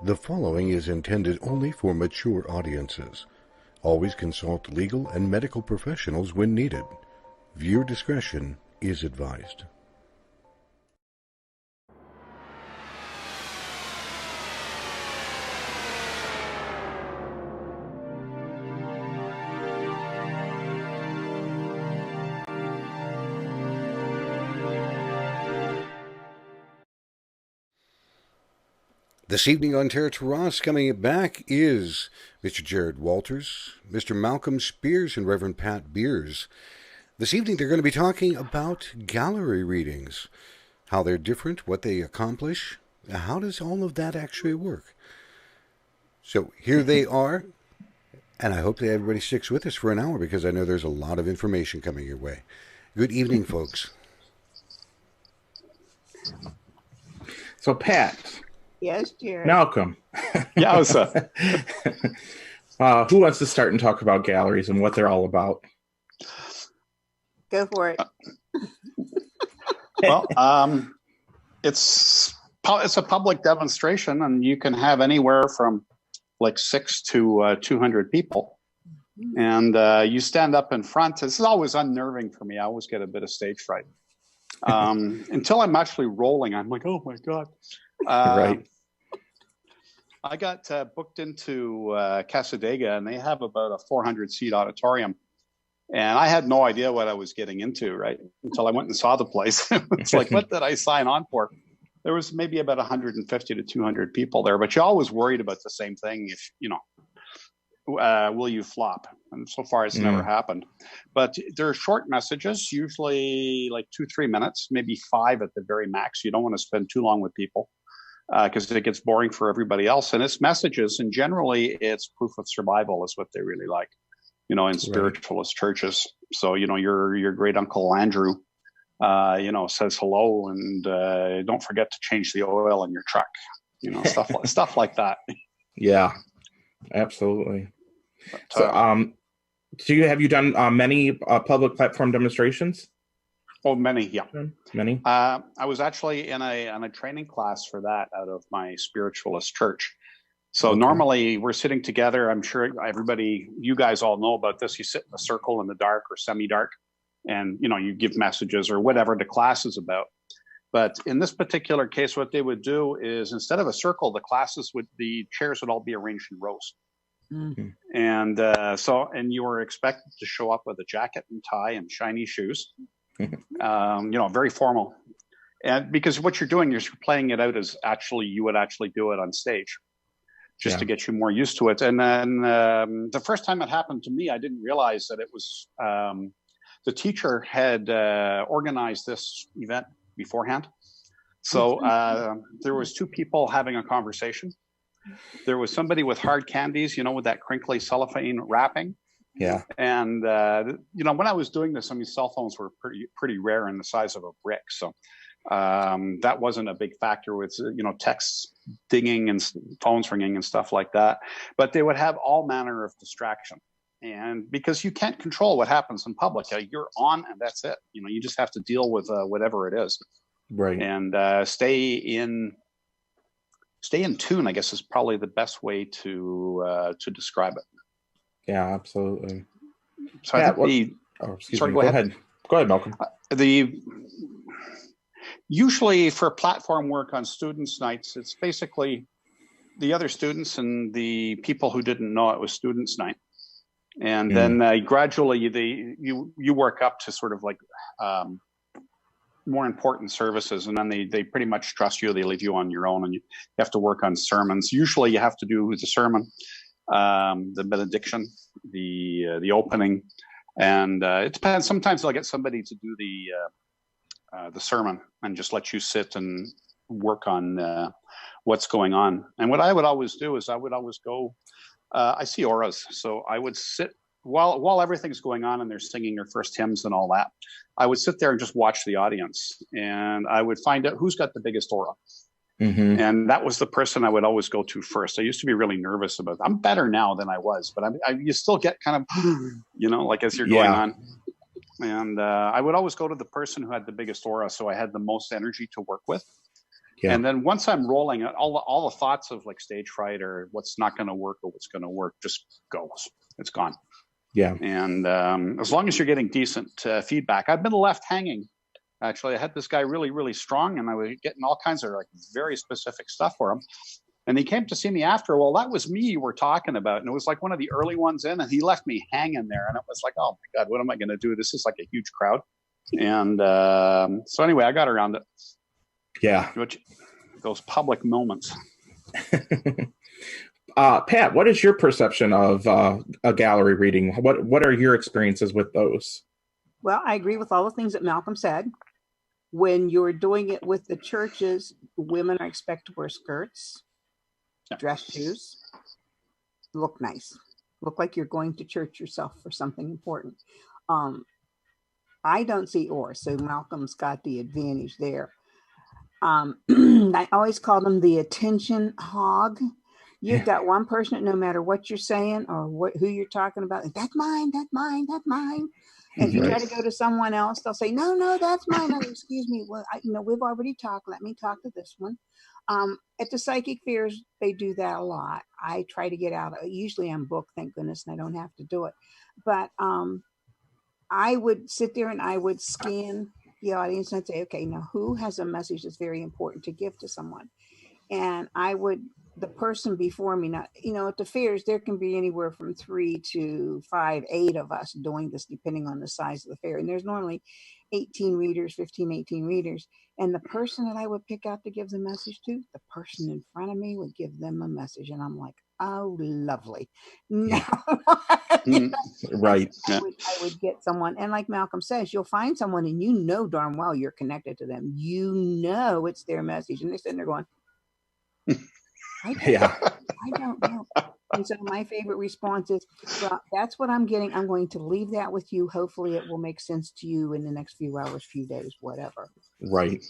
The following is intended only for mature audiences. Always consult legal and medical professionals when needed. Viewer discretion is advised. This evening on Terra Turas, coming back is Mr. Jared Walters, Mr. Malcolm Spears, and Reverend Pat Beers. This evening they're going to be talking about gallery readings, how they're different, what they accomplish, how does all of that actually work. So here they are, and I hope that everybody sticks with us for an hour because I know there's a lot of information coming your way. Good evening, folks. So, Pat. Yes, Jared. Malcolm. Yeah, what's up? Who wants to start and talk about galleries and what they're all about? Go for it. Well, it's a public demonstration, and you can have anywhere from like 6 to 200 people. And you stand up in front. This is always unnerving for me. I always get a bit of stage fright. Until I'm actually rolling, I'm like, oh my God. Right. I got booked into Casadega, and they have about a 400-seat auditorium. And I had no idea what I was getting into, right? Until I went and saw the place. It's like, what did I sign on for? There was maybe about 150 to 200 people there, but you're always worried about the same thing. If, will you flop? And so far, it's never happened. But there are short messages, usually like 2-3 minutes, maybe 5 at the very max. You don't want to spend too long with people because it gets boring for everybody else. And it's messages, and generally it's proof of survival is what they really like, in spiritualist churches. So, your great uncle Andrew, says hello, and don't forget to change the oil in your truck, stuff like that. Yeah, absolutely. So, have you done many public platform demonstrations? Oh, many, yeah. Many? I was actually in a training class for that out of my spiritualist church. So normally we're sitting together. I'm sure you guys all know about this. You sit in a circle in the dark or semi-dark, and, you give messages or whatever the class is about. But in this particular case, what they would do is instead of a circle, the chairs would all be arranged in rows. Mm-hmm. And you were expected to show up with a jacket and tie and shiny shoes. Very formal. And because what you're doing is you're playing it out as you would actually do it on stage, just to get you more used to it. And then the first time it happened to me, I didn't realize that it was the teacher had organized this event beforehand. So there was 2 people having a conversation. There was somebody with hard candies, with that crinkly cellophane wrapping. Yeah. And, when I was doing this, cell phones were pretty rare in the size of a brick. So that wasn't a big factor with, texts dinging and phones ringing and stuff like that. But they would have all manner of distraction. And because you can't control what happens in public, you're on and that's it. You just have to deal with whatever it is. Right. And stay in tune, I guess, is probably the best way to describe it. Yeah, absolutely. So Go ahead. Go ahead, Malcolm. Usually for platform work on students' nights, it's basically the other students and the people who didn't know it was students' night. And then gradually you work up to sort of like more important services, and then they pretty much trust you. They leave you on your own, and you have to work on sermons. Usually you have to do the sermon, the benediction, the opening, and it depends. Sometimes I'll get somebody to do the sermon and just let you sit and work on what's going on. And what I would always do is I would always go. I see auras, so I would sit while everything's going on and they're singing their first hymns and all that. I would sit there and just watch the audience, and I would find out who's got the biggest aura. Mm-hmm. And that was the person I would always go to first. I used to be really nervous about that. I'm better now than I was, but you still get kind of, like as you're going on. And I would always go to the person who had the biggest aura, so I had the most energy to work with. Yeah. And then once I'm rolling, all the thoughts of like stage fright or what's not going to work or what's going to work just goes. It's gone. Yeah. And as long as you're getting decent feedback, I've been left hanging. Actually, I had this guy really, really strong, and I was getting all kinds of like very specific stuff for him. And he came to see me after. Well, that was me you were talking about, and it was like one of the early ones in, and he left me hanging there, and it was like, oh my god, what am I going to do? This is like a huge crowd. And so anyway, I got around it. Yeah. Those public moments. Pat, what is your perception of a gallery reading? What are your experiences with those? Well, I agree with all the things that Malcolm said. When you're doing it with the churches, women are expected to wear skirts, dress shoes, look nice, look like you're going to church yourself for something important. I don't see so Malcolm's got the advantage there. I always call them the attention hog. You've got one person that no matter what you're saying or who you're talking about, that's mine, that's mine, that's mine. And if you try to go to someone else, they'll say, no, that's mine. Oh, excuse me. Well, we've already talked. Let me talk to this one. At the psychic fairs, they do that a lot. I try to get out. Usually I'm booked, thank goodness, and I don't have to do it. But I would sit there and I would scan the audience and I'd say, okay, now who has a message that's very important to give to someone? And the person before me, now, at the fairs, there can be anywhere from 3 to 5, 8 of us doing this, depending on the size of the fair. And there's normally 18 readers, 15, 18 readers. And the person that I would pick out to give the message to, the person in front of me would give them a message. And I'm like, oh, lovely. Yeah. Right. I would get someone. And like Malcolm says, you'll find someone and darn well you're connected to them. It's their message. And they're sitting there going, I don't know. And so my favorite response is, well, that's what I'm getting. I'm going to leave that with you. Hopefully it will make sense to you in the next few hours, few days, whatever. Right.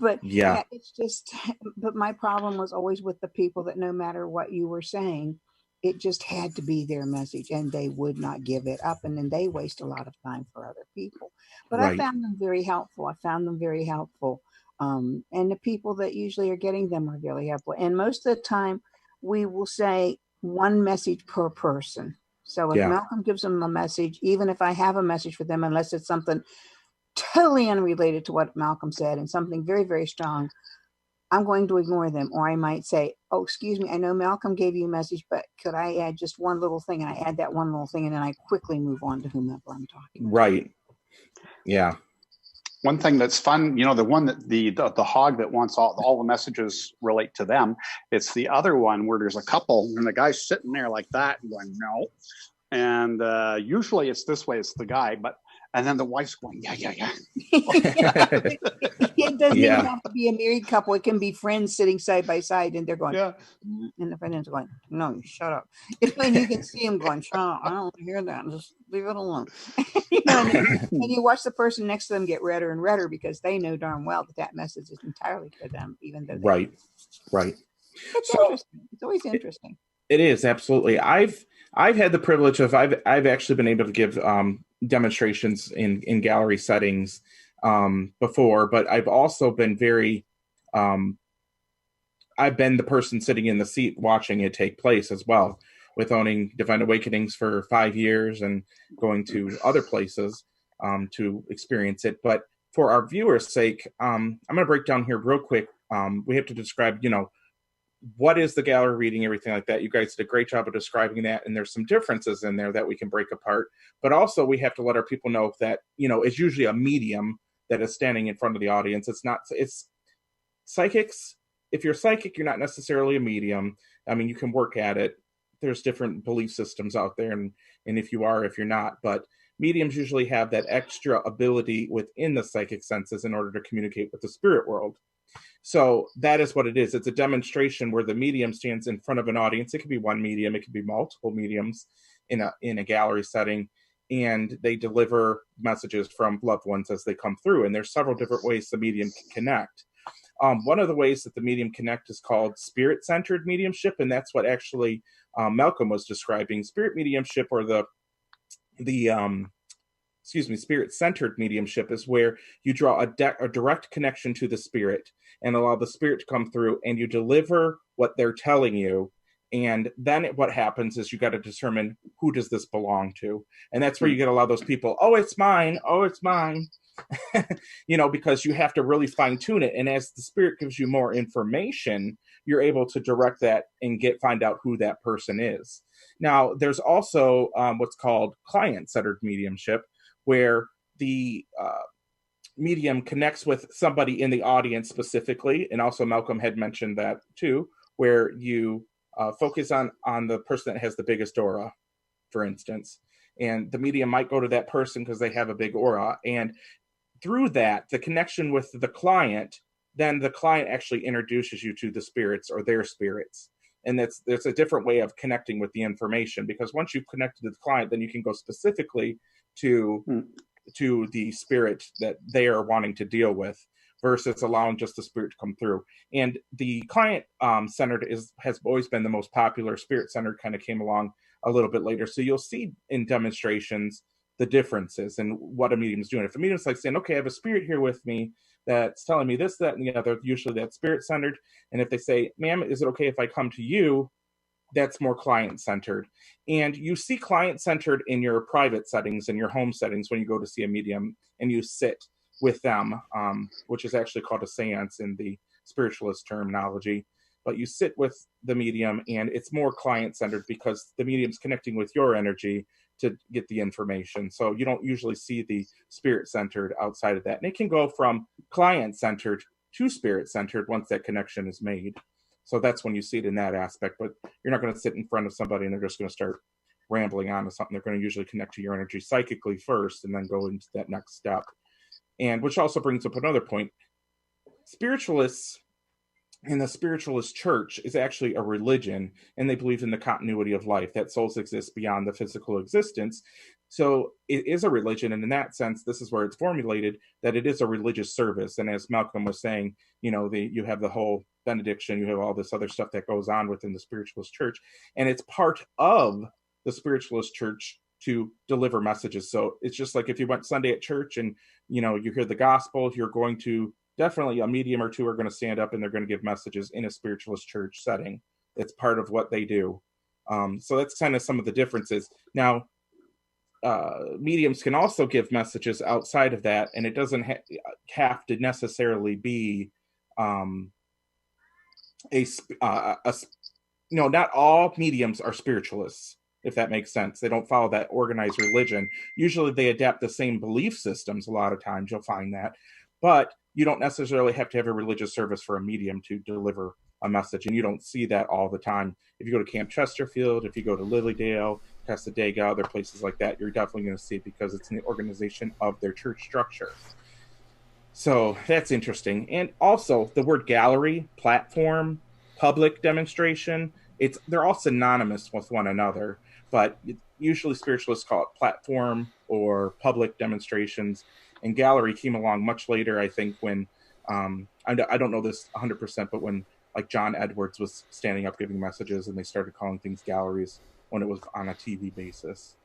But it's just, but my problem was always with the people that no matter what you were saying, it just had to be their message and they would not give it up. And then they waste a lot of time for other people. But I found them very helpful. And the people that usually are getting them are really helpful. And most of the time, we will say one message per person. So if Malcolm gives them a message, even if I have a message for them, unless it's something totally unrelated to what Malcolm said and something very, very strong, I'm going to ignore them. Or I might say, oh, excuse me, I know Malcolm gave you a message, but could I add just one little thing? And I add that one little thing, and then I quickly move on to whomever I'm talking about. Right. Yeah. One thing that's fun, the one that the hog that wants all the messages relate to them. It's the other one where there's a couple and the guy's sitting there like that and going, no. And usually it's this way, it's the guy, and then the wife's going, yeah. It doesn't even have to be a married couple. It can be friends sitting side by side and they're going, and the friends are going, no, shut up. And you can see them going, shut up, I don't want to hear that. Just leave it alone. And you watch the person next to them get redder and redder because they know darn well that message is entirely for them, even though Right. It's interesting. It's always interesting. It is, absolutely. I've had the privilege of I've actually been able to give demonstrations in gallery settings before, but I've also been I've been the person sitting in the seat watching it take place as well, with owning Divine Awakenings for 5 years and going to other places to experience it. But for our viewers' sake, I'm going to break down here real quick. We have to describe, what is the gallery reading, everything like that. You guys did a great job of describing that, and there's some differences in there that we can break apart. But also we have to let our people know that, it's usually a medium that is standing in front of the audience. It's psychics. If you're psychic, you're not necessarily a medium. I mean, you can work at it. There's different belief systems out there, and if you're not. But mediums usually have that extra ability within the psychic senses in order to communicate with the spirit world. So that is what it is. It's a demonstration where the medium stands in front of an audience. It could be one medium. It could be multiple mediums in a gallery setting, and they deliver messages from loved ones as they come through. And there's several different ways the medium can connect. One of the ways that the medium connect is called spirit-centered mediumship, and that's what actually Malcolm was describing. Spirit mediumship, or the spirit-centered mediumship is where you draw a direct connection to the spirit and allow the spirit to come through, and you deliver what they're telling you. And then what happens is you got to determine, who does this belong to? And that's where you get a lot of those people, oh, it's mine. Oh, it's mine. Because you have to really fine tune it. And as the spirit gives you more information, you're able to direct that and find out who that person is. Now, there's also what's called client-centered mediumship, where the medium connects with somebody in the audience specifically. And also Malcolm had mentioned that too, where you focus on the person that has the biggest aura, for instance. And the medium might go to that person because they have a big aura. And through that, the connection with the client, then the client actually introduces you to the spirits or their spirits. And there's a different way of connecting with the information, because once you've connected to the client, then you can go specifically to the spirit that they are wanting to deal with, versus allowing just the spirit to come through. And the client centered has always been the most popular. Spirit centered kind of came along a little bit later. So you'll see in demonstrations the differences and what a medium is doing. If a medium's like saying, okay, I have a spirit here with me that's telling me this, that, and the other, usually that's spirit centered. And if they say, ma'am, is it okay if I come to you? That's more client centered. And you see client centered in your private settings, in your home settings, when you go to see a medium and you sit with them, which is actually called a seance in the spiritualist terminology. But you sit with the medium and it's more client centered, because the medium's connecting with your energy to get the information. So you don't usually see the spirit-centered outside of that. And it can go from client-centered to spirit-centered once that connection is made. So that's when you see it in that aspect. But you're not going to sit in front of somebody and they're just going to start rambling on to something. They're going to usually connect to your energy psychically first and then go into that next step. And which also brings up another point. Spiritualists in the spiritualist church is actually a religion, and they believe in the continuity of life, that souls exist beyond the physical existence. So it is a religion, and in that sense, this is where it's formulated, that it is a religious service. And as Malcolm was saying, you have the whole benediction, you have all this other stuff that goes on within the spiritualist church, and it's part of the spiritualist church to deliver messages. So it's just like if you went Sunday at church and you hear the gospel, you're going to definitely, a medium or two are going to stand up and they're going to give messages in a spiritualist church setting. It's part of what they do. So that's kind of some of the differences. Now, mediums can also give messages outside of that, and it doesn't have to necessarily be not all mediums are spiritualists, if that makes sense. They don't follow that organized religion. Usually they adapt the same belief systems. A lot of times you'll find that, but you don't necessarily have to have a religious service for a medium to deliver a message. And you don't see that all the time. If you go to Camp Chesterfield, if you go to Lilydale, Casadega, other places like that, you're definitely going to see it because it's in the organization of their church structure. So that's interesting. And also the word gallery, platform, public demonstration, they're all synonymous with one another, but usually spiritualists call it platform or public demonstrations. And gallery came along much later, I think, when, I don't know this 100%, but when like John Edwards was standing up giving messages and they started calling things galleries when it was on a TV basis.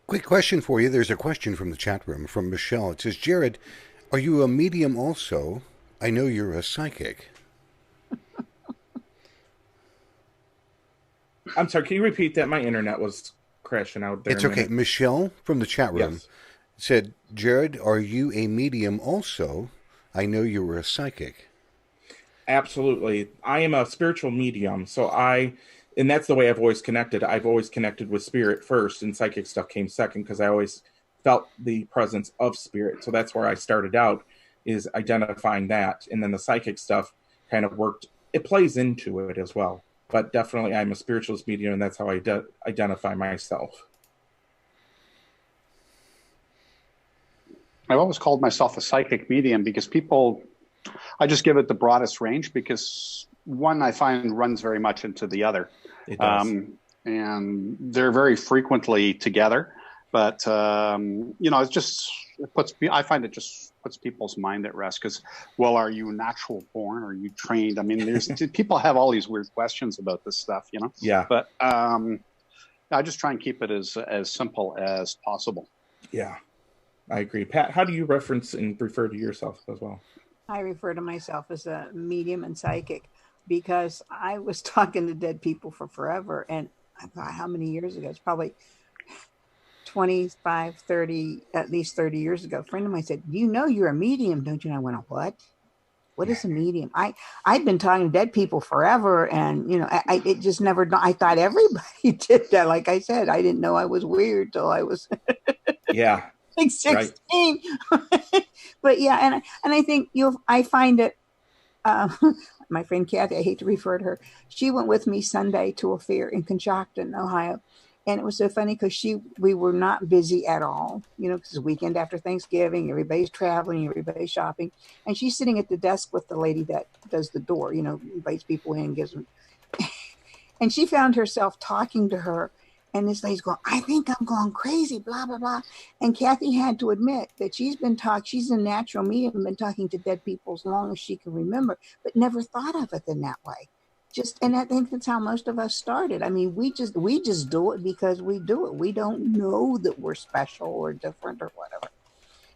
Quick question for you. There's a question from the chat room from Michelle. It says, Jared, are you a medium also? I know you're a psychic. I'm sorry, can you repeat that? My internet was crashing out there. It's okay. Michelle from the chat room said, Jared, are you a medium also? I know you were a psychic. Absolutely. I am a spiritual medium. And that's the way I've always connected. I've always connected with spirit first, and psychic stuff came second because I always felt the presence of spirit. So that's where I started out, is identifying that. And then the psychic stuff kind of worked. It plays into it as well. But definitely I'm a spiritualist medium, and that's how I identify myself. I've always called myself a psychic medium because I just give it the broadest range, because one I find runs very much into the other. It does. And they're very frequently together, but I find it just puts people's mind at rest, because, well, are you natural born? Are you trained? I mean, people have all these weird questions about this stuff, Yeah. But I just try and keep it as simple as possible. Yeah, I agree. Pat, how do you reference and refer to yourself as well? I refer to myself as a medium and psychic because I was talking to dead people for forever. And I thought, how many years ago? It's probably 25, 30, at least 30 years ago. A friend of mine said, you know, you're a medium, don't you? And I went, what? What is a medium? I'd been talking to dead people forever, and it just never. I thought everybody did that. Like I said, I didn't know I was weird till I was Yeah, like right. 16. But yeah, and I think I find it. Uh, my friend Kathy, I hate to refer to her. She went with me Sunday to a fair in Conshohocken, Ohio. And it was so funny because we were not busy at all, because the weekend after Thanksgiving, everybody's traveling, everybody's shopping. And she's sitting at the desk with the lady that does the door, invites people in, gives them. And she found herself talking to her. And this lady's going, I think I'm going crazy, blah, blah, blah. And Kathy had to admit that she's a natural medium, been talking to dead people as long as she can remember, but never thought of it in that way. And I think that's how most of us started. I mean, we just do it because we do it. We don't know that we're special or different or whatever.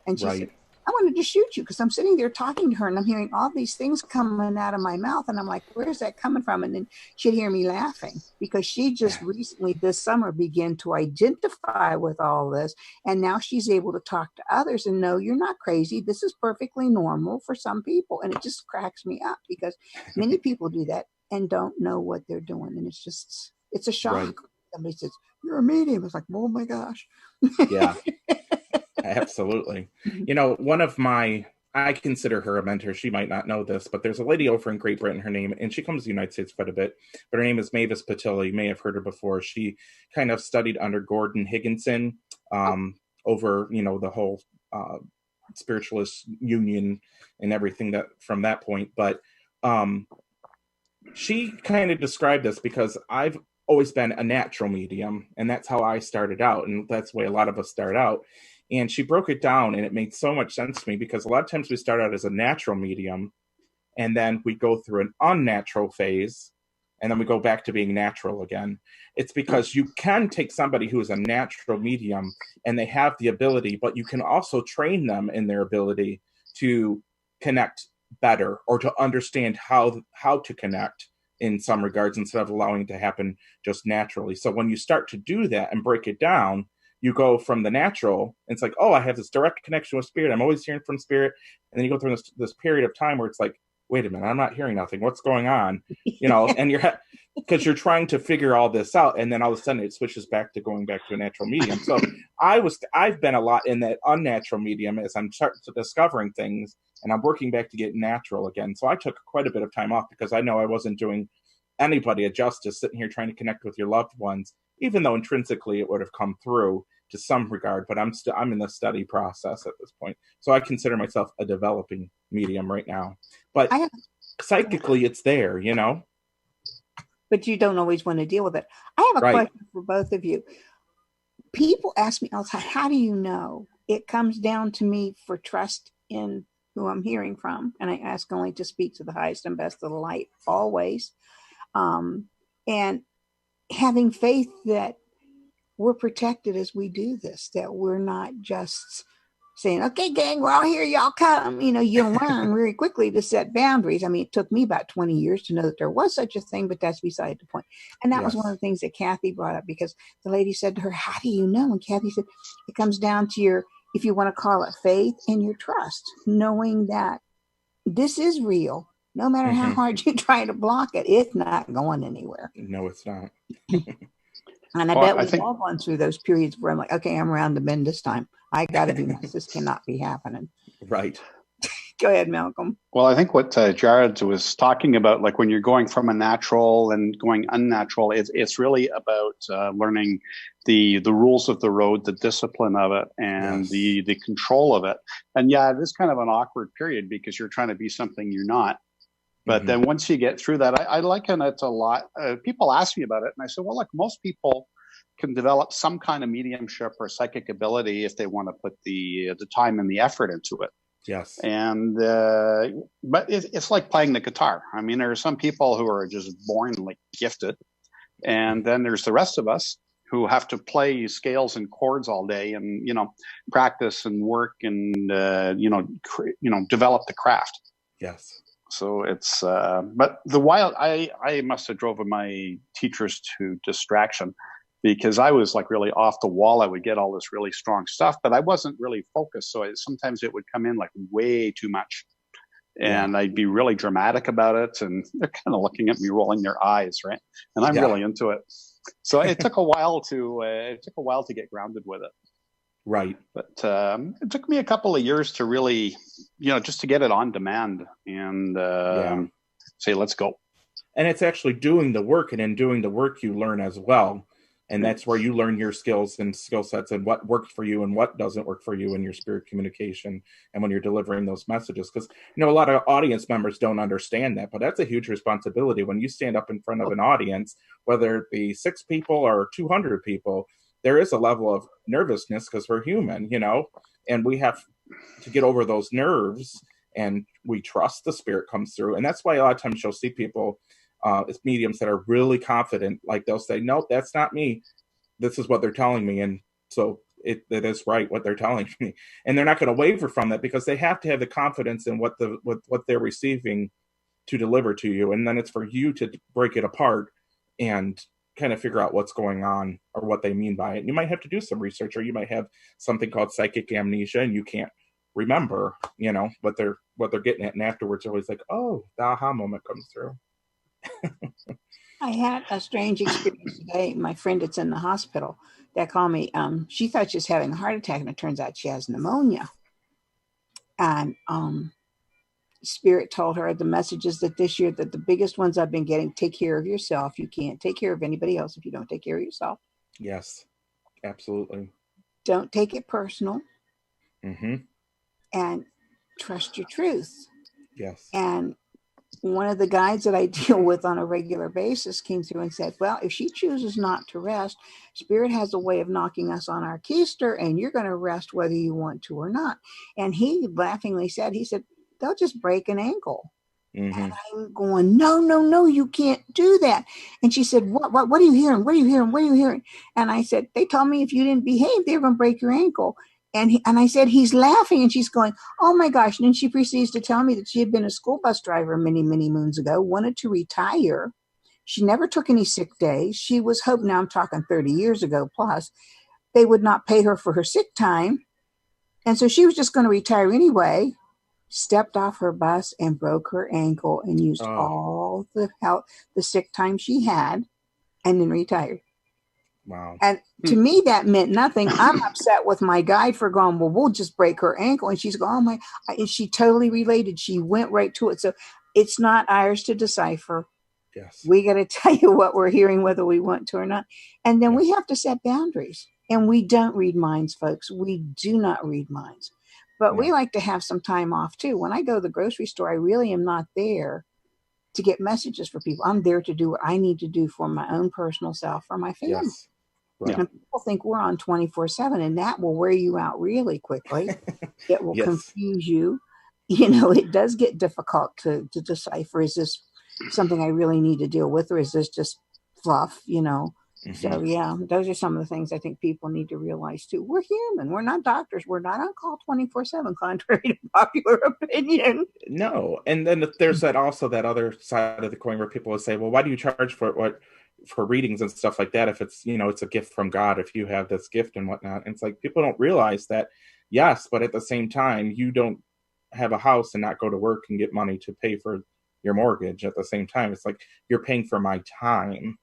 And she said, Right. I wanted to shoot you because I'm sitting there talking to her and I'm hearing all these things coming out of my mouth. And I'm like, where's that coming from? And then she'd hear me laughing because she just recently this summer began to identify with all this. And now she's able to talk to others and know you're not crazy. This is perfectly normal for some people. And it just cracks me up because many people do that and don't know what they're doing. And it's a shock. Right. Somebody says, you're a medium. It's like, oh my gosh. Yeah. Absolutely. I consider her a mentor. She might not know this, but there's a lady over in Great Britain, her name, and she comes to the United States quite a bit, but her name is Mavis Patil. You may have heard her before. She kind of studied under Gordon Higginson over, the whole spiritualist union and everything that from that point. But she kind of described this because I've always been a natural medium, and that's how I started out, and that's the way a lot of us start out. And she broke it down, and it made so much sense to me because a lot of times we start out as a natural medium, and then we go through an unnatural phase, and then we go back to being natural again. It's because you can take somebody who is a natural medium, and they have the ability, but you can also train them in their ability to connect better or to understand how to connect in some regards instead of allowing it to happen just naturally. So when you start to do that and break it down, you go from the natural, and it's like, oh, I have this direct connection with spirit. I'm always hearing from spirit. And then you go through this period of time where it's like, wait a minute, I'm not hearing nothing. What's going on? And because you're trying to figure all this out. And then all of a sudden it switches back to going back to a natural medium. So I've been a lot in that unnatural medium as I'm discovering things, and I'm working back to get natural again. So I took quite a bit of time off because I know I wasn't doing anybody a justice sitting here trying to connect with your loved ones, even though intrinsically it would have come through to some regard, but I'm in the study process at this point. So I consider myself a developing medium right now. But psychically it's there, But you don't always want to deal with it. I have a question for both of you. People ask me all the time, how do you know? It comes down to me for trust in who I'm hearing from. And I ask only to speak to the highest and best of the light always. And having faith that we're protected as we do this, that we're not just saying, okay, gang, we're all here, y'all come. You learn very quickly to set boundaries. I mean, it took me about 20 years to know that there was such a thing, but that's beside the point. And that was one of the things that Kathy brought up, because the lady said to her, how do you know? And Kathy said, it comes down to if you want to call it faith and your trust, knowing that this is real. No matter how hard you try to block it, it's not going anywhere. No, it's not. And I bet we've all gone through those periods where I'm like, okay, I'm around the bend this time. I got to be nice. This cannot be happening. Right. Go ahead, Malcolm. Well, I think what Jared was talking about, like when you're going from a natural and going unnatural, it's really about learning the rules of the road, the discipline of it, and the control of it. And yeah, it is kind of an awkward period because you're trying to be something you're not. But then once you get through that, I liken it a lot. People ask me about it, and I said, well, look, most people can develop some kind of mediumship or psychic ability if they want to put the time and the effort into it. Yes. And but it's like playing the guitar. I mean, there are some people who are just born like gifted, and then there's the rest of us who have to play scales and chords all day and, practice and work and, develop the craft. Yes. So it's, but the wild, I must have driven my teachers to distraction, because I was like really off the wall. I would get all this really strong stuff, but I wasn't really focused. So sometimes it would come in like way too much, and I'd be really dramatic about it. And they're kind of looking at me, rolling their eyes. Right. And I'm really into it. So it took a while to get grounded with it. Right. But it took me a couple of years to really, just to get it on demand and say, let's go. And it's actually doing the work, and in doing the work, you learn as well. And that's where you learn your skills and skill sets and what works for you and what doesn't work for you in your spirit communication and when you're delivering those messages. Because, a lot of audience members don't understand that, but that's a huge responsibility when you stand up in front of an audience, whether it be 6 people or 200 people. There is a level of nervousness because we're human, and we have to get over those nerves, and we trust the spirit comes through. And that's why a lot of times you'll see people, it's mediums that are really confident, like they'll say, nope, that's not me. This is what they're telling me. And so it is right what they're telling me. And they're not going to waver from that, because they have to have the confidence in what they're receiving to deliver to you. And then it's for you to break it apart and kind of figure out what's going on or what they mean by it. And you might have to do some research, or you might have something called psychic amnesia, and you can't remember, what they're getting at. And afterwards, they're always like, oh, the aha moment comes through. I had a strange experience today. My friend that's in the hospital that called me, she thought she was having a heart attack, and it turns out she has pneumonia. And Spirit told her the messages that this year, that the biggest ones I've been getting, take care of yourself. You can't take care of anybody else if you don't take care of yourself. Yes, absolutely. Don't take it personal. Mm-hmm. And trust your truth. Yes. And one of the guides that I deal with on a regular basis came through and said, well, if she chooses not to rest, Spirit has a way of knocking us on our keister, and you're going to rest whether you want to or not. And he laughingly said, they'll just break an ankle. Mm-hmm. And I'm going, no, you can't do that. And she said, what are you hearing? What are you hearing? What are you hearing? And I said, they told me if you didn't behave, they were going to break your ankle. And I said, he's laughing. And she's going, oh my gosh. And then she proceeds to tell me that she had been a school bus driver many, many moons ago, wanted to retire. She never took any sick days. She was hoping, now I'm talking 30 years ago plus, they would not pay her for her sick time. And so she was just going to retire anyway, stepped off her bus and broke her ankle and used all the sick time she had, and then retired. Wow. And to me, that meant nothing. I'm upset with my guide for going, well, we'll just break her ankle. And she's going, oh my, and she totally related. She went right to it. So it's not ours to decipher. Yes. We got to tell you what we're hearing, whether we want to or not. And then we have to set boundaries. And we don't read minds, folks. We do not read minds. But we like to have some time off too. When I go to the grocery store, I really am not there to get messages for people. I'm there to do what I need to do for my own personal self, for my family. Yes. Right. And people think we're on 24/7, and that will wear you out really quickly. It will confuse you. It does get difficult to decipher. Is this something I really need to deal with, or is this just fluff? Mm-hmm. So those are some of the things I think people need to realize too. We're human. We're not doctors. We're not on call 24/7, contrary to popular opinion. No. And then there's that other side of the coin where people will say, well, why do you charge for readings and stuff like that if it's, it's a gift from God, if you have this gift and whatnot? And it's like, people don't realize that, yes, but at the same time, you don't have a house and not go to work and get money to pay for your mortgage at the same time. It's like, you're paying for my time.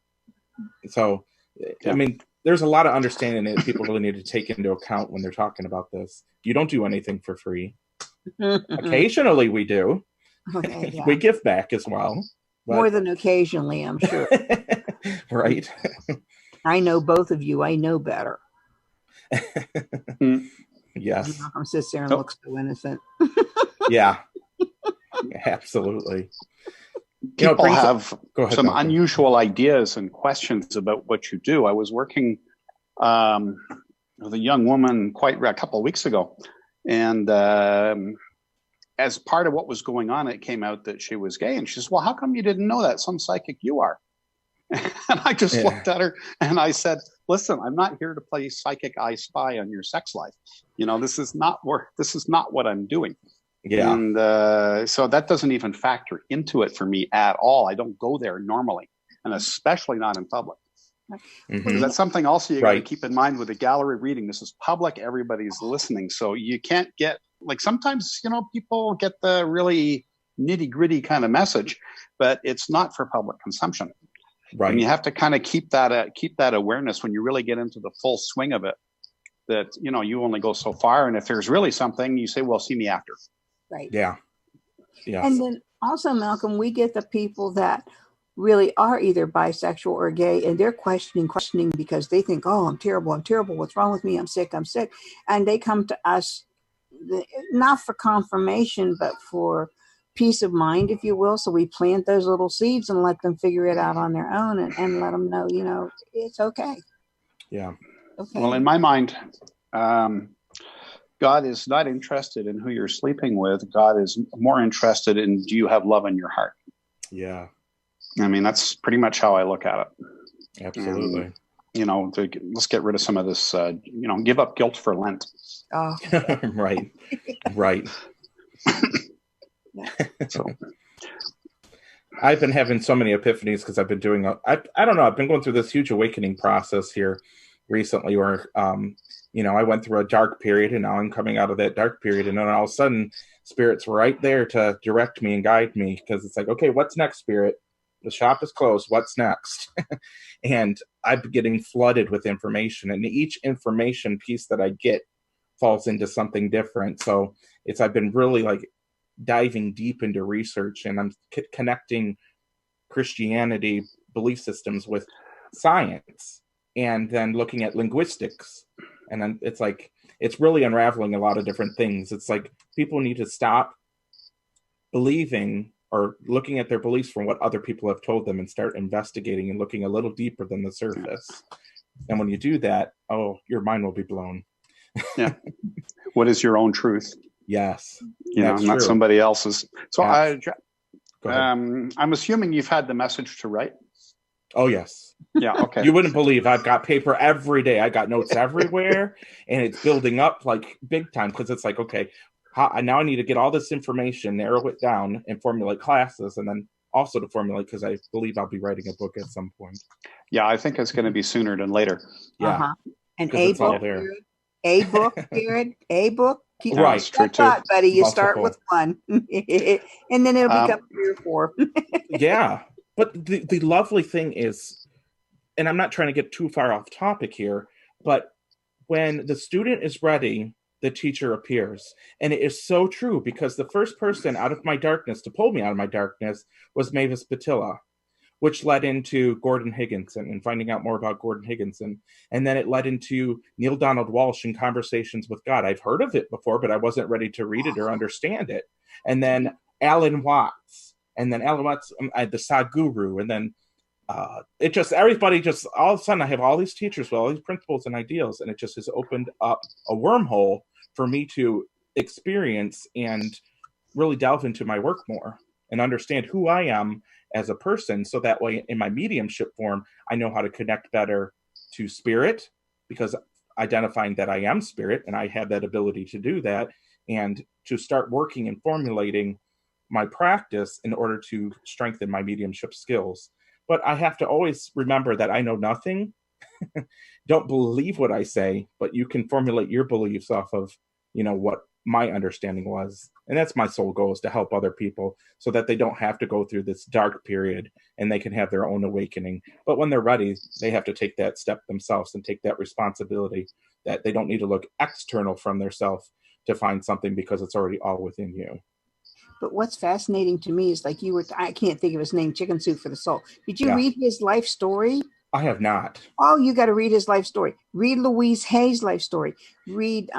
So, I mean, there's a lot of understanding that people really need to take into account when they're talking about this. You don't do anything for free. Occasionally we do. Okay, we give back as well. But... more than occasionally, I'm sure. Right. I know both of you. I know better. Yes. I'm sits there and looks so innocent. Yeah. Absolutely. People have some unusual ideas and questions about what you do. I was working with a young woman a couple of weeks ago, and as part of what was going on, it came out that she was gay. And she says, well, how come you didn't know that? Some psychic you are. And I just looked at her and I said, listen, I'm not here to play psychic I spy on your sex life. This is not what I'm doing. Yeah. And so that doesn't even factor into it for me at all. I don't go there normally, and especially not in public. Because that's something also you got to keep in mind with a gallery reading. This is public, everybody's listening. So you can't get, like, sometimes, people get the really nitty gritty kind of message, but it's not for public consumption. Right. And you have to kind of keep that awareness when you really get into the full swing of it, that, you only go so far. And if there's really something, you say, well, see me after. Right. Yeah. Yeah. And then also, Malcolm, we get the people that really are either bisexual or gay, and they're questioning because they think, oh, I'm terrible. What's wrong with me? I'm sick. And they come to us not for confirmation, but for peace of mind, if you will. So we plant those little seeds and let them figure it out on their own, and let them know, it's okay. Yeah. Okay. Well, in my mind, God is not interested in who you're sleeping with. God is more interested in, do you have love in your heart? Yeah. I mean, that's pretty much how I look at it. Absolutely. Let's get rid of some of this, give up guilt for Lent. Oh. Right. Right. So I've been having so many epiphanies because I've been doing, I don't know, I've been going through this huge awakening process here recently where, I went through a dark period and now I'm coming out of that dark period. And then all of a sudden, Spirit's right there to direct me and guide me, because it's like, okay, what's next, Spirit? The shop is closed. What's next? And I'm getting flooded with information, and each information piece that I get falls into something different. So I've been really like diving deep into research, and I'm connecting Christianity belief systems with science, and then looking at linguistics. And then it's really unraveling a lot of different things. It's like people need to stop believing or looking at their beliefs from what other people have told them and start investigating and looking a little deeper than the surface. And when you do that, your mind will be blown. Yeah. What is your own truth? Yes. Not true. somebody else's. So Go ahead. I'm assuming you've had the message to write. Oh, yes. Yeah. Okay. You wouldn't believe I've got paper every day. I got notes everywhere, and it's building up like big time, because it's like, okay, now I need to get all this information, narrow it down, and formulate classes, and then also to formulate, because I believe I'll be writing a book at some point. Yeah, I think it's going to be sooner than later. Yeah. Uh-huh. And a book, a book, Jared, a book. Keep right, true too, thought, buddy. You multiple. Start with one, and then it'll become 3 or 4. Yeah, but the lovely thing is, and I'm not trying to get too far off topic here, but when the student is ready, the teacher appears. And it is so true, because the first person out of my darkness to pull me out of my darkness was Mavis Patilla, which led into Gordon Higginson and finding out more about Gordon Higginson. And then it led into Neil Donald Walsh and Conversations with God. I've heard of it before, but I wasn't ready to read it or understand it. And then Alan Watts, the Sadhguru, and then everybody all of a sudden I have all these teachers with all these principles and ideals, and it just has opened up a wormhole for me to experience and really delve into my work more and understand who I am as a person. So that way in my mediumship form, I know how to connect better to spirit, because identifying that I am spirit and I have that ability to do that, and to start working and formulating my practice in order to strengthen my mediumship skills. But I have to always remember that I know nothing. Don't believe what I say, but you can formulate your beliefs off of, what my understanding was. And that's my sole goal, is to help other people so that they don't have to go through this dark period and they can have their own awakening. But when they're ready, they have to take that step themselves and take that responsibility, that they don't need to look external from their self to find something, because it's already all within you. But what's fascinating to me is, like I can't think of his name, Chicken Soup for the Soul. Did you read his life story? I have not. Oh, you got to read his life story. Read Louise Hay's life story. Read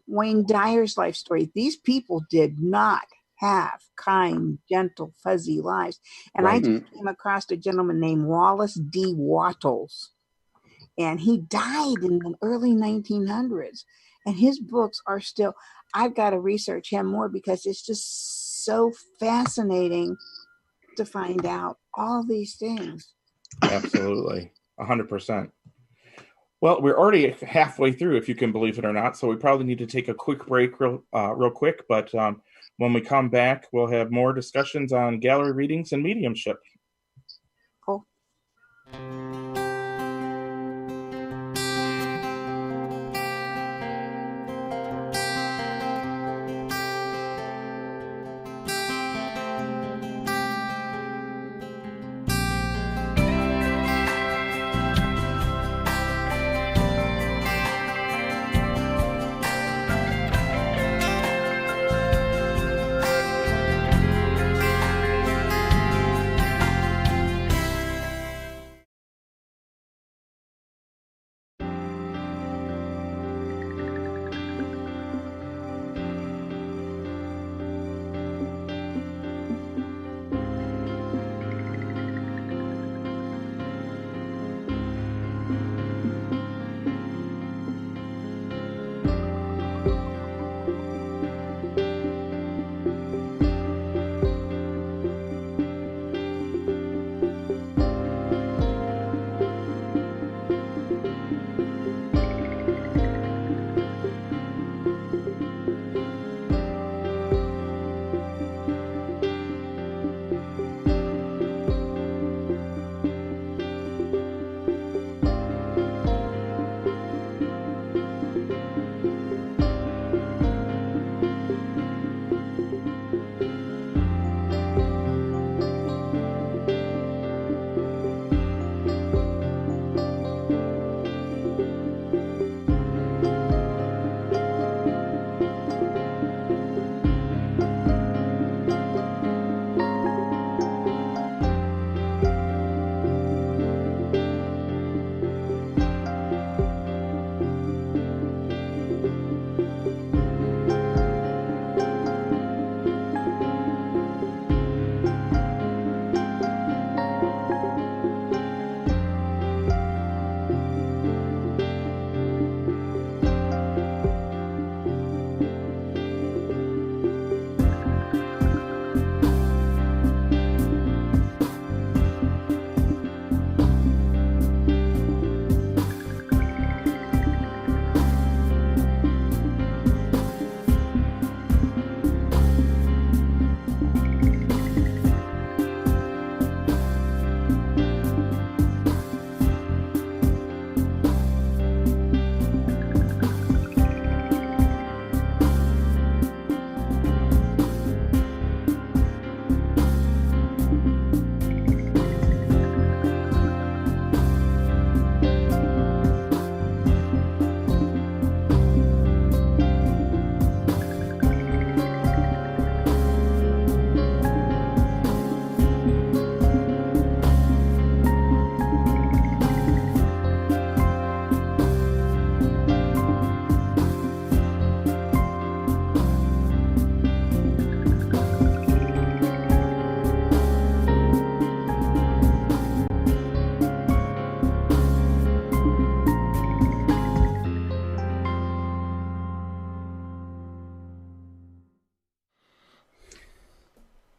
Wayne Dyer's life story. These people did not have kind, gentle, fuzzy lives. And I just came across a gentleman named Wallace D. Wattles. And he died in the early 1900s. And his books are still, I've got to research him more, because it's just so fascinating to find out all these things. Absolutely. 100%. Well, we're already halfway through, if you can believe it or not. So we probably need to take a quick break real quick. But when we come back, we'll have more discussions on gallery readings and mediumship. Cool.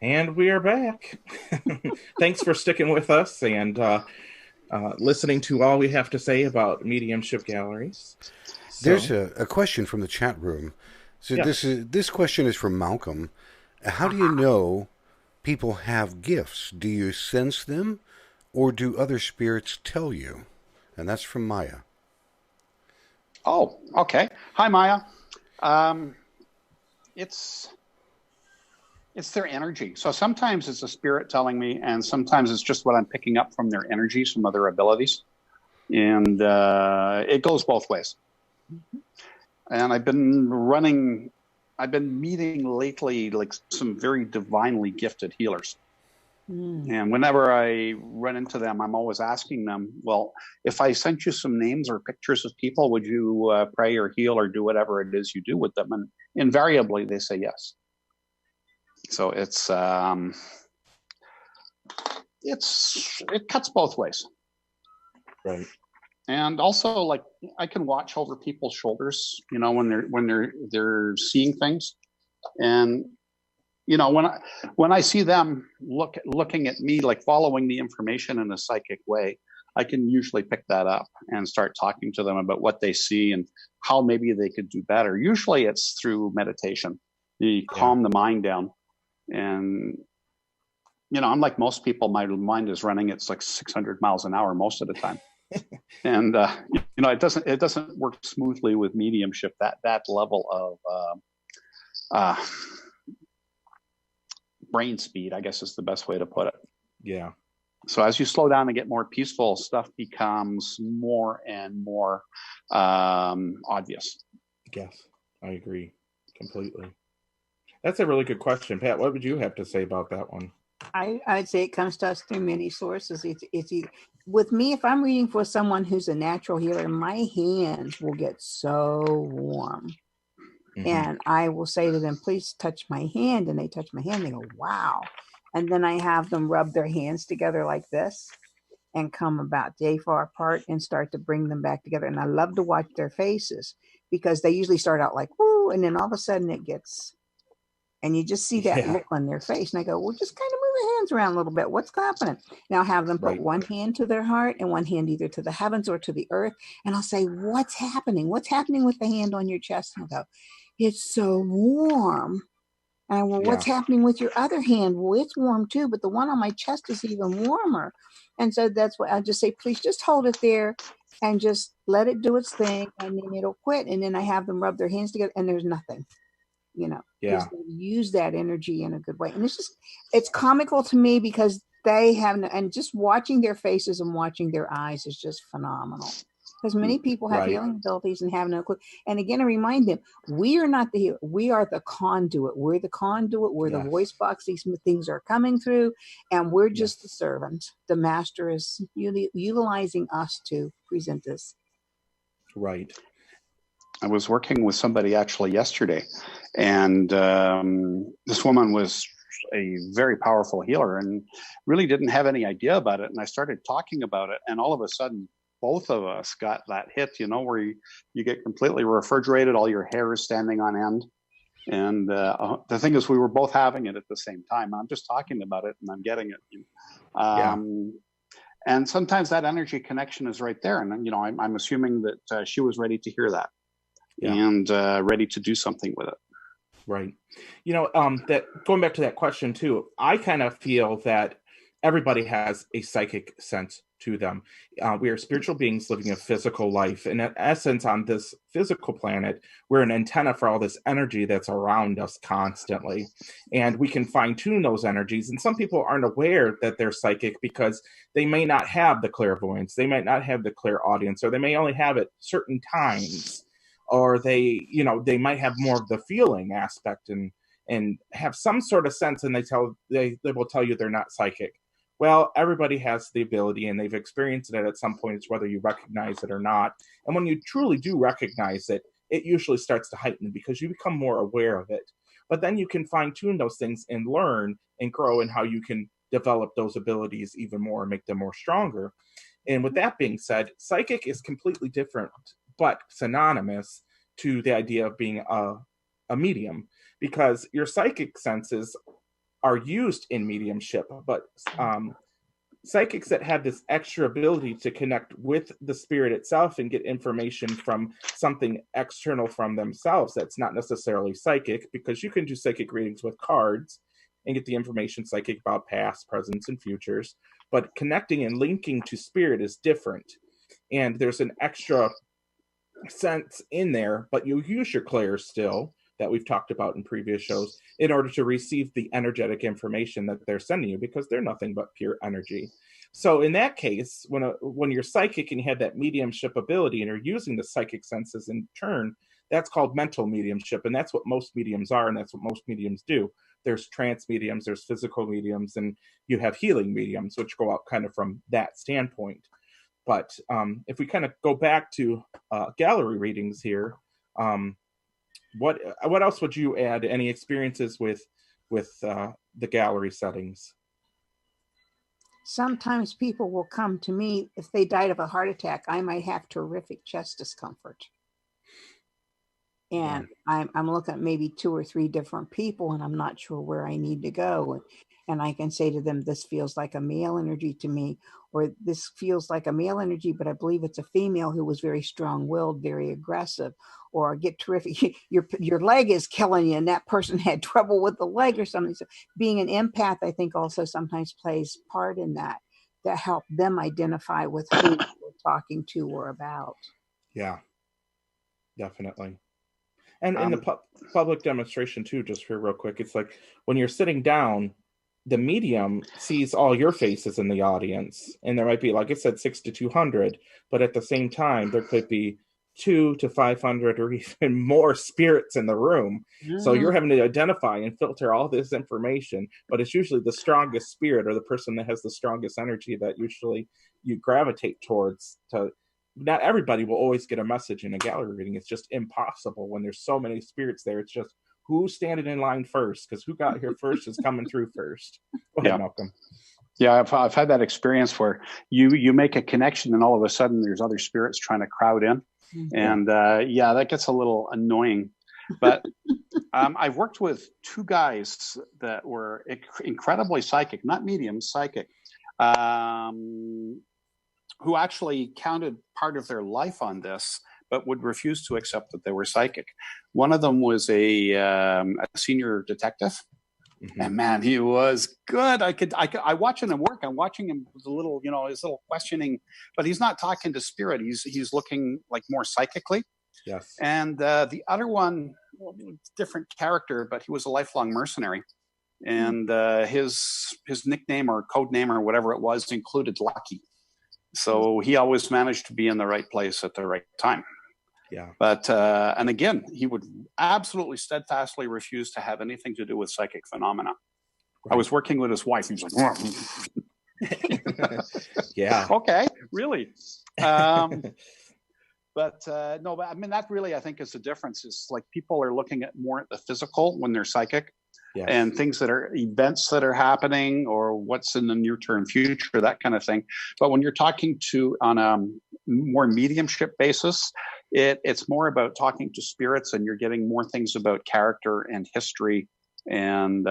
And we are back. Thanks for sticking with us and listening to all we have to say about mediumship galleries. There's a question from the chat room. So Yeah. this question is from Malcolm. How do you know people have gifts? Do you sense them, or do other spirits tell you? And that's from Maya. Oh, okay. Hi, Maya. It's their energy. So sometimes it's a spirit telling me, and sometimes it's just what I'm picking up from their energies, from other abilities. And it goes both ways. And I've been meeting lately like some very divinely gifted healers. And whenever I run into them, I'm always asking them, well, if I sent you some names or pictures of people, would you pray or heal or do whatever it is you do with them? And invariably they say yes. So it cuts both ways. Right. And also, like, I can watch over people's shoulders, you know, when they're seeing things. And you know, when I see them looking at me, like following the information in a psychic way, I can usually pick that up and start talking to them about what they see and how maybe they could do better. Usually it's through meditation. You calm the mind down. And, you know, unlike most people, my mind is running, it's like 600 miles an hour most of the time. And, you know, it doesn't work smoothly with mediumship, that level of brain speed, I guess is the best way to put it. Yeah. So as you slow down and get more peaceful, stuff becomes more and more obvious. Yes, I agree completely. That's a really good question, Pat. What would you have to say about that one? I'd say it comes to us through many sources. It's with me, if I'm reading for someone who's a natural healer, my hands will get so warm. Mm-hmm. And I will say to them, please touch my hand. And they touch my hand. They go, wow. And then I have them rub their hands together like this and come about day far apart and start to bring them back together. And I love to watch their faces because they usually start out like, woo, and then all of a sudden it gets, and you just see that look on their face. And I go, well, just kind of move your hands around a little bit. What's happening? Now have them put one hand to their heart and one hand either to the heavens or to the earth. And I'll say, what's happening? What's happening with the hand on your chest? And I'll go, it's so warm. And well, what's happening with your other hand? Well, it's warm too, but the one on my chest is even warmer. And so that's what I just say, please just hold it there and just let it do its thing and then it'll quit. And then I have them rub their hands together and there's nothing, you know, just use that energy in a good way. And it's comical to me because they have, and just watching their faces and watching their eyes is just phenomenal. Because many people have healing abilities and have no clue. And again, I remind them, we are not the healer. We are the conduit. We're the conduit. We're the voice box. These things are coming through. And we're just the servant. The master is utilizing us to present this. Right. I was working with somebody actually yesterday. And this woman was a very powerful healer and really didn't have any idea about it. And I started talking about it. And all of a sudden, both of us got that hit, you know, where you get completely refrigerated, all your hair is standing on end. And the thing is, we were both having it at the same time. I'm just talking about it and I'm getting it. And sometimes that energy connection is right there. And, you know, I'm assuming that she was ready to hear that and ready to do something with it. Right. You know, that going back to that question too, I kind of feel that everybody has a psychic sense to them. We are spiritual beings living a physical life. And in essence, on this physical planet, we're an antenna for all this energy that's around us constantly. And we can fine tune those energies. And some people aren't aware that they're psychic because they may not have the clairvoyance. They might not have the clairaudience, or they may only have it certain times, or they might have more of the feeling aspect and have some sort of sense. And they will tell you they're not psychic. Well, everybody has the ability and they've experienced it at some point. It's whether you recognize it or not. And when you truly do recognize it, it usually starts to heighten because you become more aware of it. But then you can fine tune those things and learn and grow in how you can develop those abilities even more and make them more stronger. And with that being said, psychic is completely different, but synonymous to the idea of being a medium, because your psychic senses are used in mediumship, but psychics that have this extra ability to connect with the spirit itself and get information from something external from themselves that's not necessarily psychic, because you can do psychic readings with cards and get the information psychic about past, presents, and futures, but connecting and linking to spirit is different. And there's an extra sense in there, but you use your clairs still, that we've talked about in previous shows, in order to receive the energetic information that they're sending you, because they're nothing but pure energy. So in that case, when you're psychic and you have that mediumship ability and you're using the psychic senses in turn, that's called mental mediumship. And that's what most mediums are, and that's what most mediums do. There's trance mediums, there's physical mediums, and you have healing mediums, which go out kind of from that standpoint. But if we kind of go back to gallery readings here, what else would you add? Any experiences with the gallery settings? Sometimes people will come to me if they died of a heart attack. I might have terrific chest discomfort, and I'm looking at maybe 2 or 3 different people, and I'm not sure where I need to go. and I can say to them, this feels like a male energy to me, or this feels like a male energy, but I believe it's a female who was very strong-willed, very aggressive, or get terrific. Your leg is killing you, and that person had trouble with the leg or something. So being an empath, I think, also sometimes plays part in that help them identify with who we're talking to or about. Yeah, definitely. And in the public demonstration too, just for real quick, it's like when you're sitting down, the medium sees all your faces in the audience, and there might be, like I said, 6 to 200, but at the same time, there could be 2 to 500 or even more spirits in the room. Mm-hmm. So you're having to identify and filter all this information, but it's usually the strongest spirit or the person that has the strongest energy that usually you gravitate towards. Not everybody will always get a message in a gallery reading. It's just impossible when there's so many spirits there. It's just who's standing in line first, because who got here first is coming through first. Go ahead, Malcolm. Yeah, I've had that experience where you make a connection and all of a sudden there's other spirits trying to crowd in. And that gets a little annoying. But I've worked with 2 guys that were incredibly psychic, not mediums, psychic, who actually counted part of their life on this, but would refuse to accept that they were psychic. One of them was a senior detective. Mm-hmm. And man, he was good. I watching him work. I'm watching him with a little, his little questioning, but he's not talking to spirit. He's looking like more psychically. Yes. And the other one, different character, but he was a lifelong mercenary. And his nickname or code name or whatever it was included Lucky. So he always managed to be in the right place at the right time. Yeah. But, and again, he would absolutely steadfastly refuse to have anything to do with psychic phenomena. Right. I was working with his wife. He was like, yeah. Okay, really? But I mean, that really, I think, is the difference. Is like people are looking at more at the physical when they're psychic. Yes. And things that are events that are happening or what's in the near-term future, that kind of thing. But when you're talking to on a more mediumship basis, it's more about talking to spirits, and you're getting more things about character and history and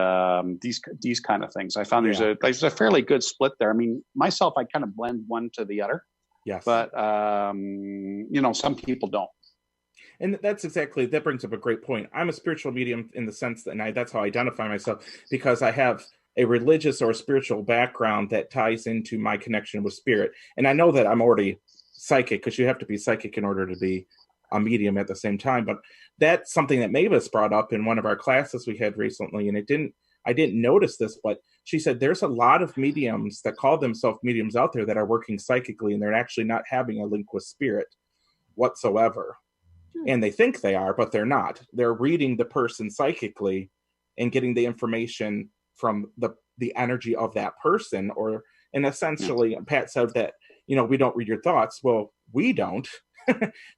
these kind of things. I found there's a fairly good split there. I mean, myself, I kind of blend one to the other. Yes. But some people don't. And that brings up a great point. I'm a spiritual medium in the sense that that's how I identify myself, because I have a religious or spiritual background that ties into my connection with spirit. And I know that I'm already psychic, because you have to be psychic in order to be a medium at the same time. But that's something that Mavis brought up in one of our classes we had recently. And I didn't notice this, but she said there's a lot of mediums that call themselves mediums out there that are working psychically, and they're actually not having a link with spirit whatsoever. And they think they are, but they're not. They're reading the person psychically and getting the information from the energy of that person. And essentially, Pat said that, we don't read your thoughts. Well, we don't.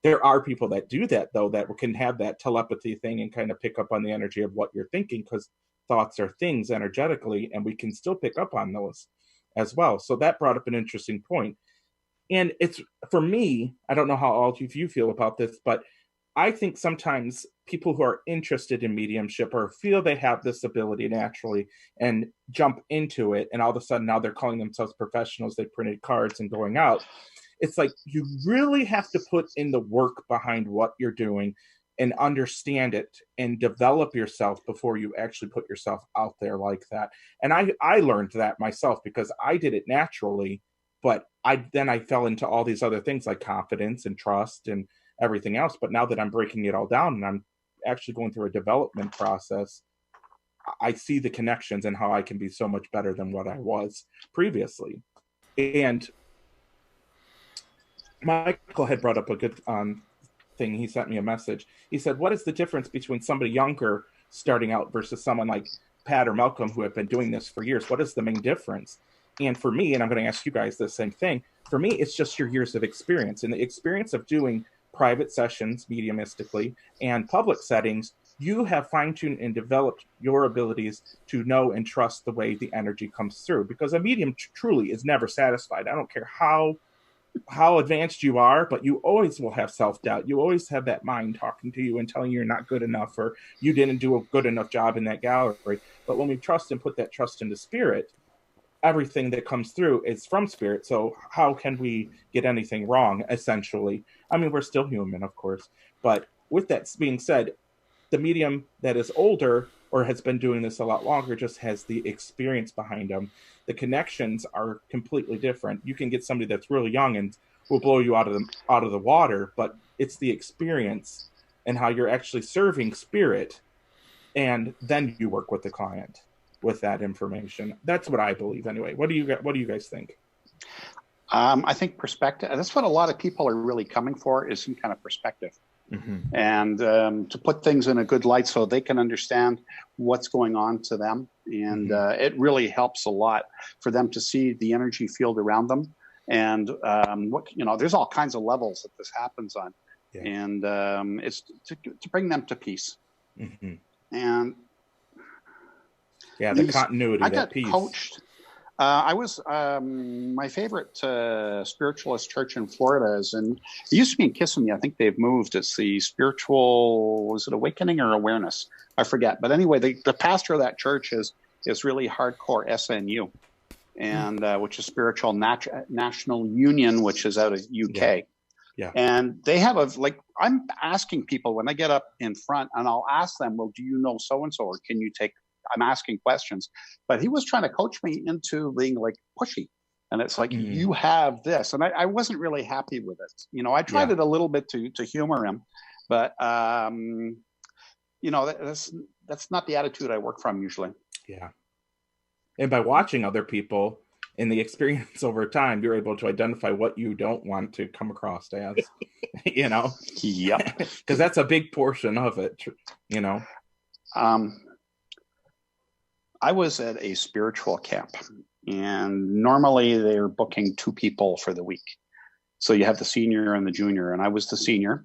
There are people that do that, though, that can have that telepathy thing and kind of pick up on the energy of what you're thinking, because thoughts are things energetically, and we can still pick up on those as well. So that brought up an interesting point. And it's, for me, I don't know how all of you feel about this, but I think sometimes people who are interested in mediumship or feel they have this ability naturally and jump into it, and all of a sudden now they're calling themselves professionals, they printed cards and going out. It's like you really have to put in the work behind what you're doing and understand it and develop yourself before you actually put yourself out there like that. And I learned that myself, because I did it naturally, but I fell into all these other things like confidence and trust and everything else. But now that I'm breaking it all down and I'm actually going through a development process, I see the connections and how I can be so much better than what I was previously. And Michael had brought up a good thing. He sent me a message. He said, what is the difference between somebody younger starting out versus someone like Pat or Malcolm who have been doing this for years? What is the main difference? And for me, and I'm going to ask you guys the same thing, for me, it's just your years of experience. And the experience of doing private sessions mediumistically and public settings, you have fine-tuned and developed your abilities to know and trust the way the energy comes through, because a medium truly is never satisfied. I don't care how how advanced you are, but you always will have self-doubt. You always have that mind talking to you and telling you you're not good enough, or you didn't do a good enough job in that gallery. But when we trust and put that trust into spirit, everything that comes through is from spirit. So how can we get anything wrong, essentially? I mean, we're still human, of course. But with that being said, the medium that is older or has been doing this a lot longer just has the experience behind them. The connections are completely different. You can get somebody that's really young and will blow you out of the water, but it's the experience and how you're actually serving spirit, and then you work with the client with that information. That's what I believe, anyway. What do you guys think? I think perspective. That's what a lot of people are really coming for, is some kind of perspective. Mm-hmm. And to put things in a good light so they can understand what's going on to them. And it really helps a lot for them to see the energy field around them. And there's all kinds of levels that this happens on. Yeah. And it's to bring them to peace. Mm-hmm. And yeah, the continuity, I got peace. Coached. I was my favorite spiritualist church in Florida is it used to be in Kissimmee. I think they've moved. It's the Spiritual, was it Awakening or Awareness? I forget. But anyway, the pastor of that church is really hardcore SNU, and which is Spiritual National Union, which is out of UK. Yeah. And they have I'm asking people when I get up in front, and I'll ask them, well, do you know so-and-so, or can you take, I'm asking questions, but he was trying to coach me into being like pushy. And it's like, you have this. And I wasn't really happy with it. I tried it a little bit to humor him, but, that's not the attitude I work from usually. Yeah. And by watching other people in the experience over time, you're able to identify what you don't want to come across as, Yep. Because that's a big portion of it, I was at a spiritual camp, and normally they're booking 2 people for the week. So you have the senior and the junior, and I was the senior.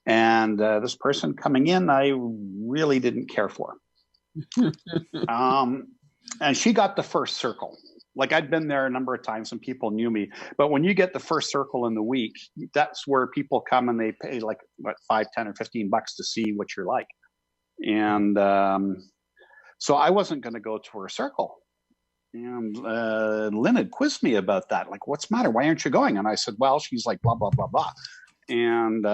And this person coming in, I really didn't care for. And she got the first circle. Like, I'd been there a number of times and people knew me. But when you get the first circle in the week, that's where people come and they pay like, what, $5, $10, or $15 to see what you're like. And so I wasn't going to go to her circle. And Lynn had quizzed me about that. Like, what's the matter? Why aren't you going? And I said, well, she's like, blah, blah, blah, blah. And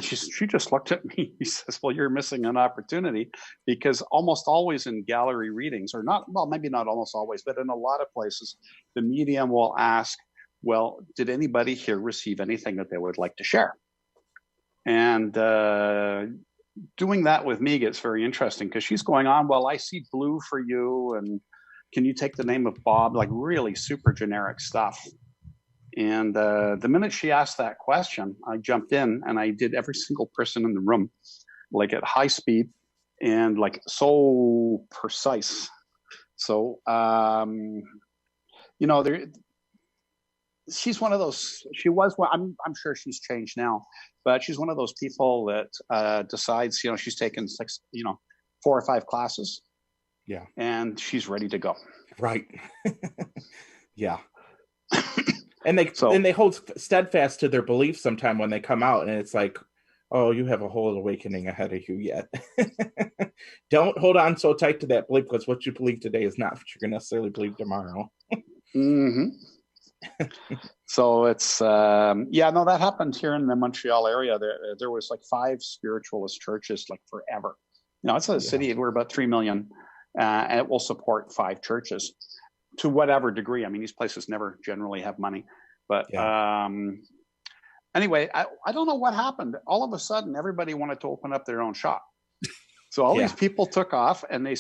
she just looked at me. He says, well, you're missing an opportunity, because almost always in gallery readings, or not, well, maybe not almost always, but in a lot of places, the medium will ask, well, did anybody here receive anything that they would like to share? And doing that with me gets very interesting, because she's going on, well, I see blue for you, and can you take the name of Bob? Like, really super generic stuff. And the minute she asked that question, I jumped in and I did every single person in the room, like at high speed and like so precise. So, she's one of those, she was one, I'm sure she's changed now, but she's one of those people that decides, she's taken 4 or 5 classes. Yeah. And she's ready to go. Right. Yeah. And they hold steadfast to their beliefs sometime when they come out, and it's like, oh, you have a whole awakening ahead of you yet. Don't hold on so tight to that belief, because what you believe today is not what you're going to necessarily believe tomorrow. Mm-hmm. So it's that happened here in the Montreal area. There was like 5 spiritualist churches like forever. It's a city. We're about 3 million, and it will support 5 churches to whatever degree. I mean, these places never generally have money, but anyway, I don't know what happened. All of a sudden, everybody wanted to open up their own shop. So all these people took off, and and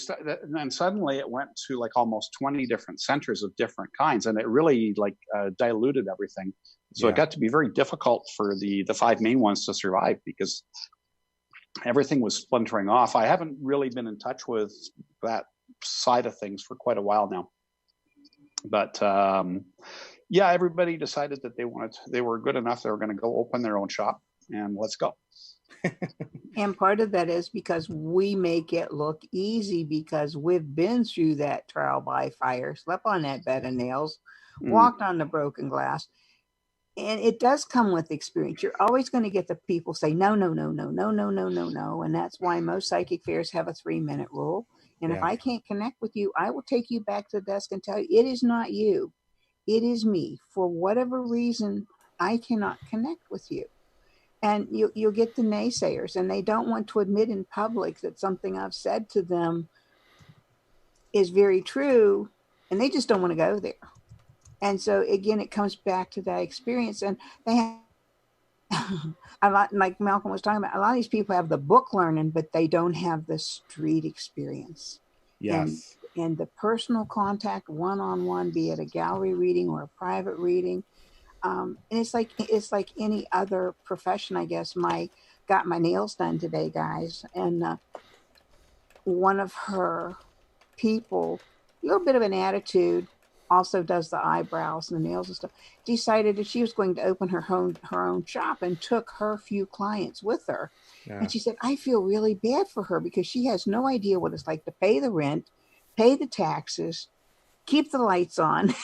then suddenly it went to like almost 20 different centers of different kinds, and it really diluted everything. So it got to be very difficult for the 5 main ones to survive, because everything was splintering off. I haven't really been in touch with that side of things for quite a while now. But everybody decided that they were good enough. They were going to go open their own shop, and let's go. And part of that is because we make it look easy, because we've been through that trial by fire, slept on that bed of nails, walked on the broken glass. and it does come with experience. You're always going to get the people say, no, no, no, no, no, no, no, no, no. And that's why most psychic fairs have a 3-minute rule. And if Yeah. I can't connect with you, I will take you back to the desk and tell you, it is not you. It is me. For whatever reason, I cannot connect with you. And you'll get the naysayers, and they don't want to admit in public that something I've said to them is very true, and they just don't want to go there. And so again, it comes back to that experience. And they have a lot, like Malcolm was talking about, a lot of these people have the book learning, but they don't have the street experience. Yes. And the personal contact, one-on-one, be it a gallery reading or a private reading. And it's like any other profession, I guess. Got my nails done today, guys, and one of her people, a little bit of an attitude, also does the eyebrows and the nails and stuff, decided that she was going to open her own shop and took her few clients with her. Yeah. And she said, I feel really bad for her because she has no idea what it's like to pay the rent, pay the taxes, keep the lights on,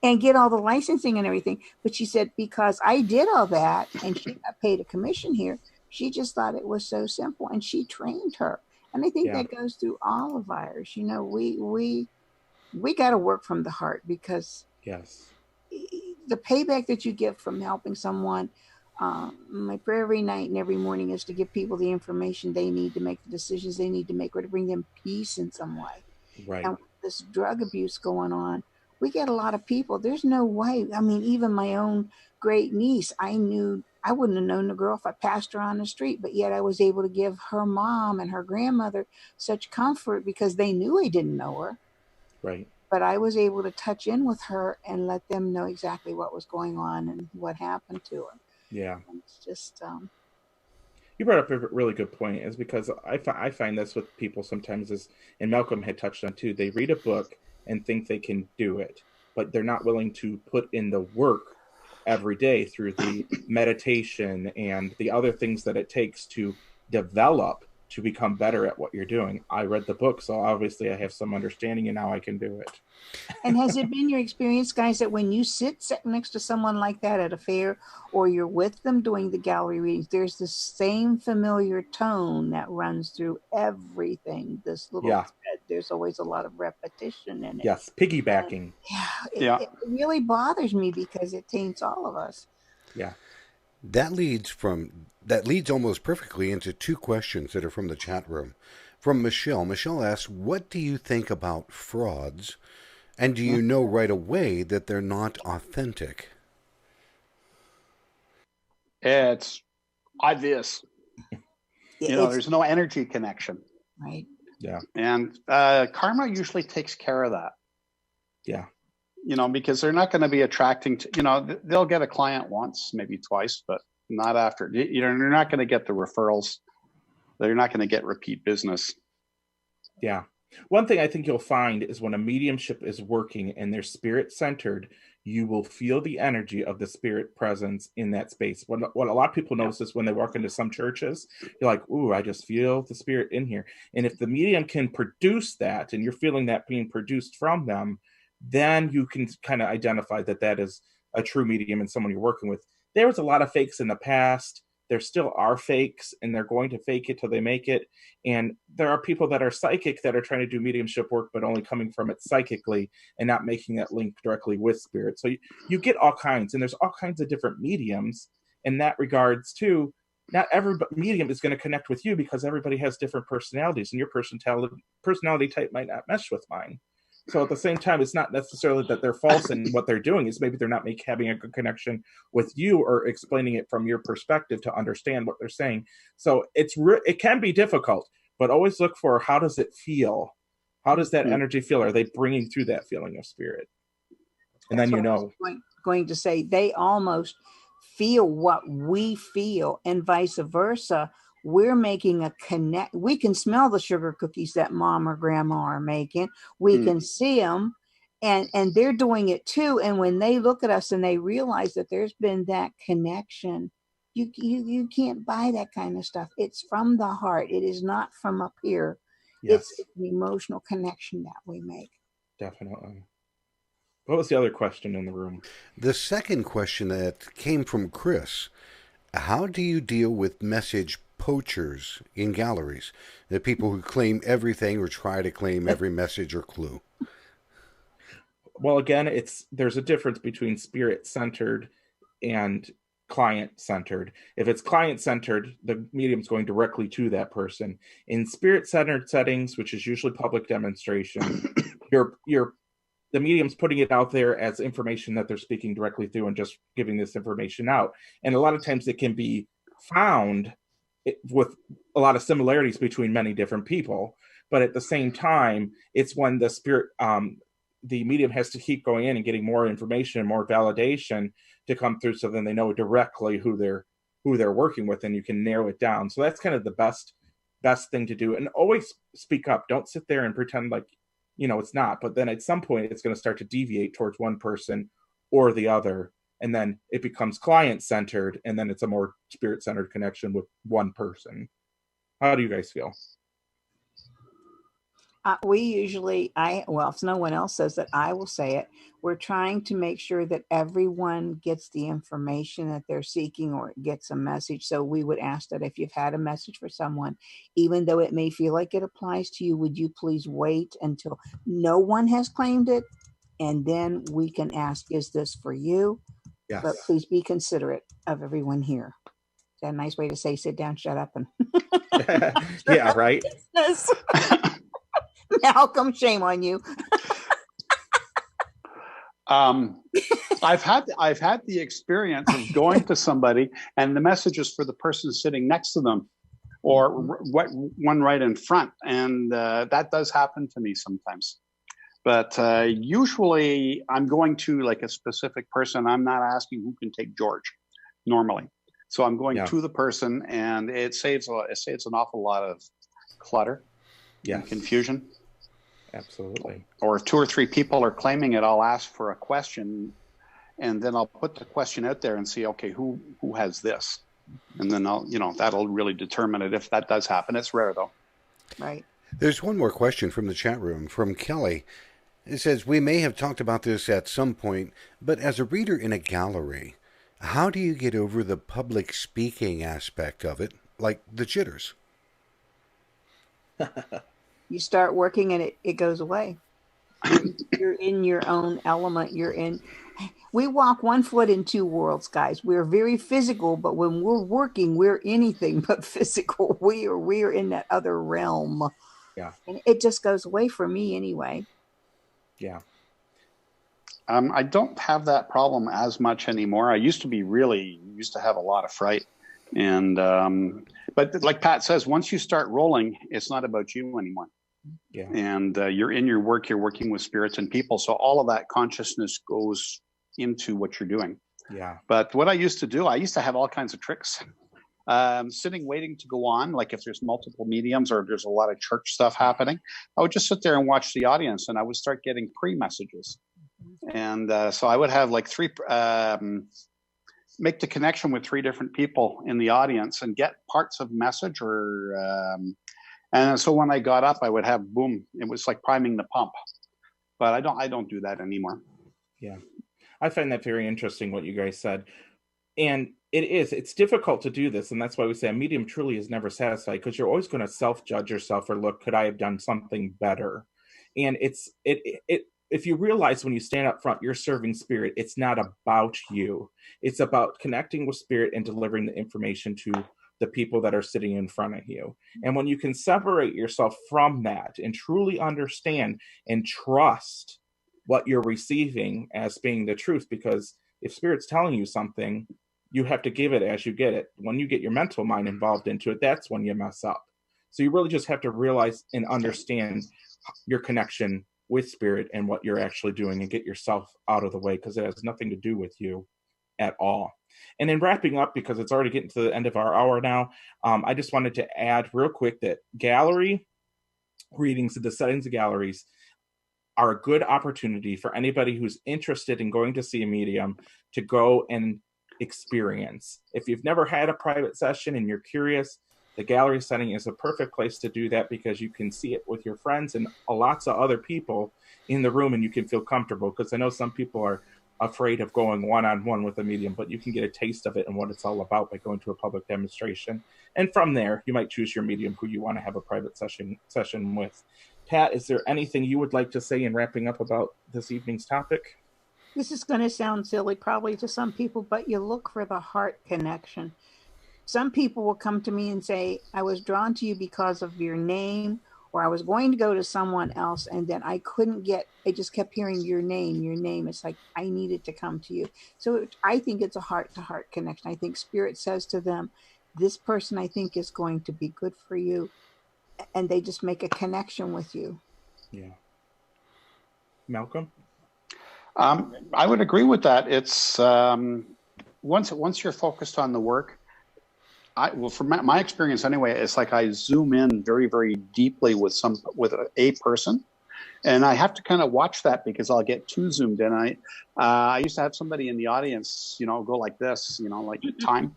and get all the licensing and everything. But she said, because I did all that and she got paid a commission here, she just thought it was so simple, and she trained her. And I think that goes through all of ours. We got to work from the heart, because the payback that you get from helping someone, my prayer every night and every morning is to give people the information they need to make the decisions they need to make, or to bring them peace in some way. Right. And with this drug abuse going on, we get a lot of people. There's no way. I mean, even my own great niece, I wouldn't have known the girl if I passed her on the street, but yet I was able to give her mom and her grandmother such comfort because they knew I didn't know her. Right. But I was able to touch in with her and let them know exactly what was going on and what happened to her. Yeah. And it's just... You brought up a really good point, is because I find this with people sometimes is, and Malcolm had touched on too, they read a book and think they can do it, but they're not willing to put in the work every day through the meditation and the other things that it takes to develop to become better at what you're doing. I read the book, so obviously I have some understanding, and now I can do it. And has it been your experience, guys, that when you sit next to someone like that at a fair, or you're with them doing the gallery readings, there's the same familiar tone that runs through everything? This little thread, there's always a lot of repetition in it. Yes, piggybacking. And it really bothers me because it taints all of us. Yeah. That leads almost perfectly into two questions that are from the chat room. From Michelle. Michelle asks, what do you think about frauds? And do you know right away that they're not authentic? It's obvious. There's no energy connection. Right. Yeah. And karma usually takes care of that. Yeah. Because they're not going to be attracting to, they'll get a client once, maybe twice, but not after. They're not going to get the referrals. They're not going to get repeat business. Yeah. One thing I think you'll find is when a mediumship is working and they're spirit centered, you will feel the energy of the spirit presence in that space. What a lot of people notice is when they walk into some churches, you're like, ooh, I just feel the spirit in here. And if the medium can produce that, and you're feeling that being produced from them, then you can kind of identify that is a true medium and someone you're working with. There was a lot of fakes in the past. There still are fakes, and they're going to fake it till they make it. And there are people that are psychic that are trying to do mediumship work, but only coming from it psychically and not making that link directly with spirit. So you get all kinds, and there's all kinds of different mediums in that regards too. Not every medium is going to connect with you because everybody has different personalities, and your personality type might not mesh with mine. So at the same time, it's not necessarily that they're false in what they're doing. It's maybe they're not having a good connection with you or explaining it from your perspective to understand what they're saying. So it can be difficult, but always look for, how does it feel? How does that energy feel? Are they bringing through that feeling of spirit? And That's then what I was going to say, they almost feel what we feel, and vice versa. We're making a connect. We can smell the sugar cookies that mom or grandma are making. We can see them, and they're doing it too. And when they look at us and they realize that there's been that connection, you can't buy that kind of stuff. It's from the heart. It is not from up here. Yes. It's an emotional connection that we make. Definitely. What was the other question in the room? The second question that came from Chris: how do you deal with message poachers in galleries? The people who claim everything or try to claim every message or clue. Well, again, there's a difference between spirit-centered and client-centered. If it's client-centered, the medium's going directly to that person. In spirit-centered settings, which is usually public demonstration, the medium's putting it out there as information that they're speaking directly through and just giving this information out. And a lot of times it can be found with a lot of similarities between many different people. But at the same time, it's when the medium has to keep going in and getting more information and more validation to come through, so then they know directly who they're working with, and you can narrow it down. So that's kind of the best thing to do. And always speak up. Don't sit there and pretend like it's not. But then at some point it's going to start to deviate towards one person or the other, and then it becomes client-centered, and then it's a more spirit-centered connection with one person. How do you guys feel? We usually, if no one else says it, I will say it. We're trying to make sure that everyone gets the information that they're seeking or gets a message. So we would ask that if you've had a message for someone, even though it may feel like it applies to you, would you please wait until no one has claimed it? And then we can ask, is this for you? Yes. But please be considerate of everyone here. Is that a nice way to say, sit down, shut up, and yeah, right? Malcolm, shame on you. I've had the experience of going to somebody and the message is for the person sitting next to them, or one right in front, and that does happen to me sometimes. But usually, I'm going to like a specific person. I'm not asking who can take George normally, so I'm going to the person, and it saves an awful lot of clutter and confusion. Absolutely. Or if 2 or 3 people are claiming it, I'll ask for a question, and then I'll put the question out there and see, okay, who has this? And then that'll really determine it if that does happen. It's rare though. Right. There's one more question from the chat room from Kelly. It says, we may have talked about this at some point, but as a reader in a gallery, how do you get over the public speaking aspect of it, like the jitters? You start working and it goes away. You're in your own element. We walk 1 foot in 2 worlds, guys. We're very physical, but when we're working, we're anything but physical. We're in that other realm. Yeah. And it just goes away for me anyway. Yeah. I don't have that problem as much anymore. I used to have a lot of fright. And, but like Pat says, once you start rolling, it's not about you anymore. Yeah. And you're in your work, you're working with spirits and people. So all of that consciousness goes into what you're doing. Yeah. But what I used to do, I used to have all kinds of tricks. Sitting, waiting to go on, like if there's multiple mediums or if there's a lot of church stuff happening, I would just sit there and watch the audience, and I would start getting pre-messages. And so I would have like 3, make the connection with 3 different people in the audience and get parts of message and so when I got up, I would have boom. It was like priming the pump, but I don't do that anymore. Yeah. I find that very interesting what you guys said. And it's difficult to do this. And that's why we say a medium truly is never satisfied, because you're always going to self-judge yourself or look, could I have done something better? And if you realize when you stand up front, you're serving spirit, it's not about you. It's about connecting with spirit and delivering the information to the people that are sitting in front of you. And when you can separate yourself from that and truly understand and trust what you're receiving as being the truth, because if spirit's telling you something, you have to give it as you get it. When you get your mental mind involved into it, that's when you mess up. So you really just have to realize and understand your connection with spirit and what you're actually doing, and get yourself out of the way, because it has nothing to do with you at all. And in wrapping up, because it's already getting to the end of our hour now, I just wanted to add real quick that gallery readings, the settings of galleries, are a good opportunity for anybody who's interested in going to see a medium to go and experience. If you've never had a private session and you're curious, the gallery setting is a perfect place to do that, because you can see it with your friends and lots of other people, in the room and you can feel comfortable, because I know some people are afraid of going one-on-one with a medium, but you can get a taste of it and what it's all about by going to a public demonstration. And from there, you might choose your medium who you want to have a private session with. Pat, is there anything you would like to say in wrapping up about this evening's topic? This is going to sound silly probably to some people, but you look for the heart connection. Some people will come to me and say, I was drawn to you because of your name, or I was going to go to someone else and then I just kept hearing your name. It's like I needed to come to you. So I think it's a heart-to-heart connection. I think Spirit says to them, this person I think is going to be good for you. And they just make a connection with you. Yeah. Malcolm? I would agree with that. It's once you're focused on the work, from my experience anyway, it's like I zoom in very, very deeply with a person, and I have to kind of watch that because I'll get too zoomed in. I used to have somebody in the audience, go like this, like time,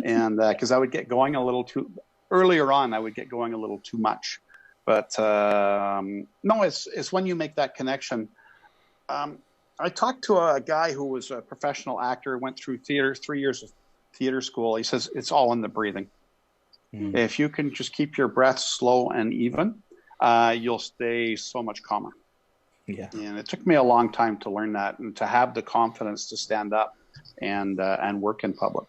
and because I would get going a little too earlier on, I would get going a little too much. But no, it's when you make that connection. I talked to a guy who was a professional actor, went through 3 years of theater school. He says it's all in the breathing. Mm. If you can just keep your breath slow and even, you'll stay so much calmer. Yeah. And it took me a long time to learn that and to have the confidence to stand up and work in public.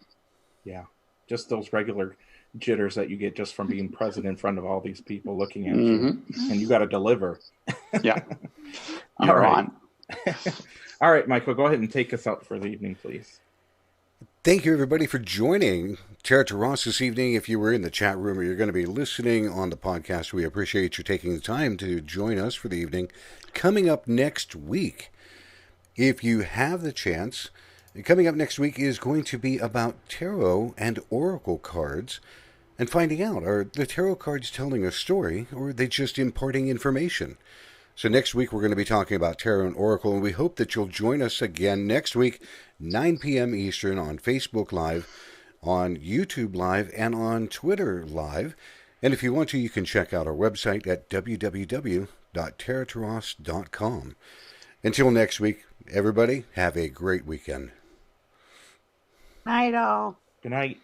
Yeah. Just those regular jitters that you get just from being present in front of all these people looking at you, and you got to deliver. Yeah. You're on. All right, Michael, go ahead and take us out for the evening, please. Thank you, everybody, for joining Terra Turas this evening. If you were in the chat room or you're going to be listening on the podcast, we appreciate you taking the time to join us for the evening. Coming up next week, if you have the chance, coming up next week is going to be about tarot and oracle cards and finding out, are the tarot cards telling a story or are they just imparting information? So next week we're going to be talking about tarot and oracle, and we hope that you'll join us again next week, 9 p.m. Eastern, on Facebook Live, on YouTube Live, and on Twitter Live. And if you want to, you can check out our website at www.terraturas.com. Until next week, everybody, have a great weekend. Night all. Good night.